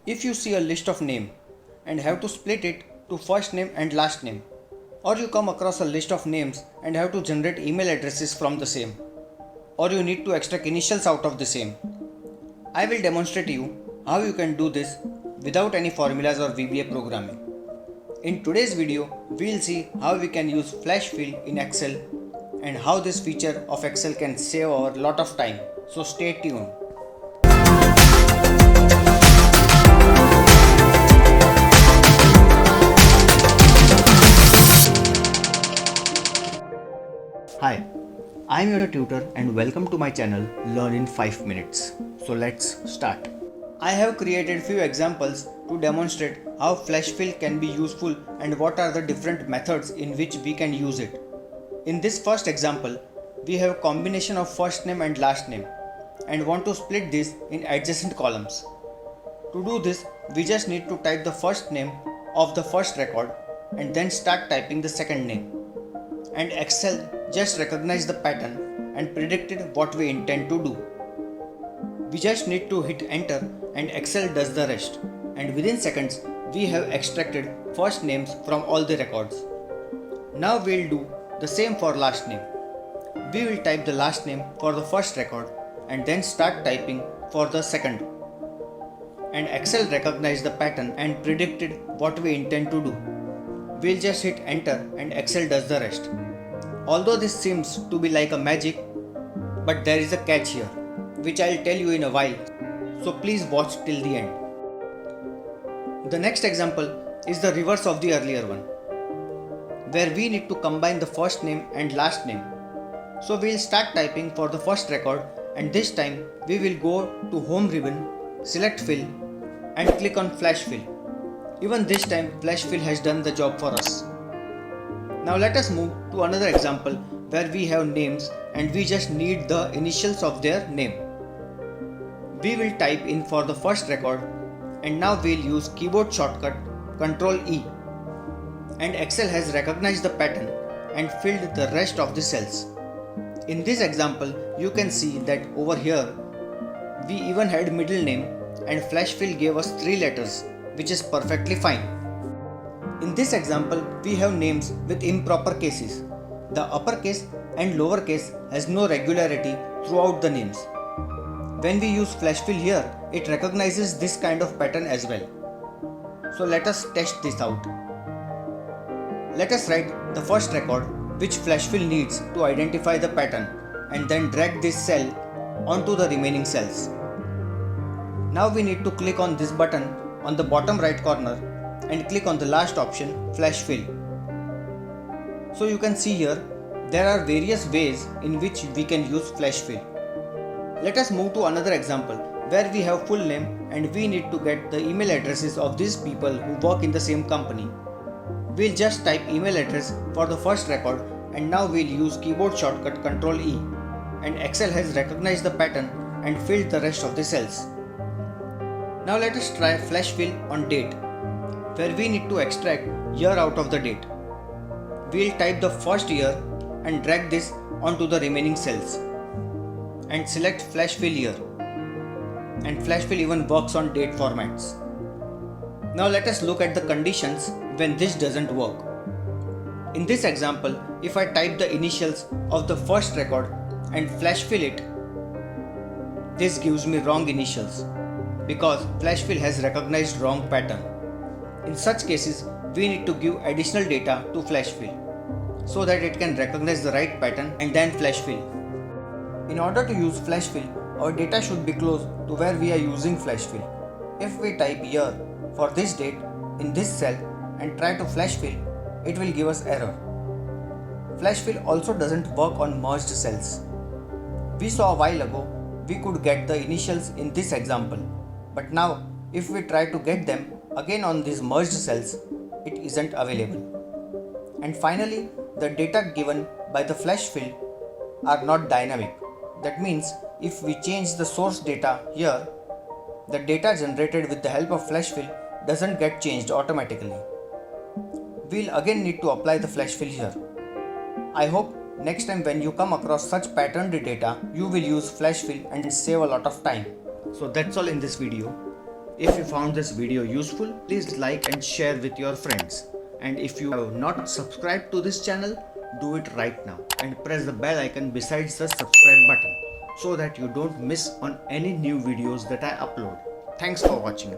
If you see a list of name and have to split it to first name and last name, or you come across a list of names and have to generate email addresses from the same, or you need to extract initials out of the same, I will demonstrate you how you can do this without any formulas or VBA programming. In today's video, we will see how we can use flash fill in Excel and how this feature of Excel can save our lot of time. So stay tuned. Hi, I am your tutor and welcome to my channel Learn in 5 minutes. So let's start. I have created few examples to demonstrate how flash fill can be useful and what are the different methods in which we can use it. In this first example, we have a combination of first name and last name and want to split this in adjacent columns. To do this, we just need to type the first name of the first record and then start typing the second name. And Excel just recognized the pattern and predicted what we intend to do. We just need to hit enter and Excel does the rest, and within seconds we have extracted first names from all the records. Now we'll do the same for last name. We will type the last name for the first record and then start typing for the second. And Excel recognized the pattern and predicted what we intend to do. We'll just hit enter and Excel does the rest. Although this seems to be like a magic, but there is a catch here, which I'll tell you in a while, so please watch till the end. The next example is the reverse of the earlier one, where we need to combine the first name and last name. So we'll start typing for the first record, and this time we will go to home ribbon, select fill and click on flash fill. Even this time flash fill has done the job for us. Now let us move to another example where we have names and we just need the initials of their name. We will type in for the first record and now we'll use keyboard shortcut Ctrl E. And Excel has recognized the pattern and filled the rest of the cells. In this example, you can see that over here we even had middle name and flash fill gave us 3 letters, which is perfectly fine. In this example, we have names with improper cases. The uppercase and lowercase has no regularity throughout the names. When we use flash fill here, it recognizes this kind of pattern as well. So let us test this out. Let us write the first record which flash fill needs to identify the pattern and then drag this cell onto the remaining cells. Now we need to click on this button on the bottom right corner and click on the last option, flash fill. So you can see here there are various ways in which we can use flash fill. Let us move to another example where we have full name and we need to get the email addresses of these people who work in the same company. We'll just type email address for the first record and now we'll use keyboard shortcut Ctrl E, and Excel has recognized the pattern and filled the rest of the cells. Now let us try flash fill on date, where we need to extract year out of the date. We'll type the first year and drag this onto the remaining cells and select flash fill year, and flash fill even works on date formats. Now let us look at the conditions when this doesn't work. In this example, if I type the initials of the first record and flash fill it, this gives me wrong initials because flash fill has recognized wrong pattern. In such cases, we need to give additional data to flash fill so that it can recognize the right pattern and then flash fill. In order to use flash fill, our data should be close to where we are using flash fill. If we type year for this date in this cell and try to flash fill, it will give us error. Flash fill also doesn't work on merged cells. We saw a while ago we could get the initials in this example, but now if we try to get them again on these merged cells, it isn't available. And finally, the data given by the flash fill are not dynamic. That means if we change the source data here, the data generated with the help of flash fill doesn't get changed automatically. We'll again need to apply the flash fill here. I hope next time when you come across such patterned data, you will use flash fill and save a lot of time. So that's all in this video. If you found this video useful, please like and share with your friends. And if you have not subscribed to this channel, do it right now and press the bell icon besides the subscribe button so that you don't miss on any new videos that I upload. Thanks for watching.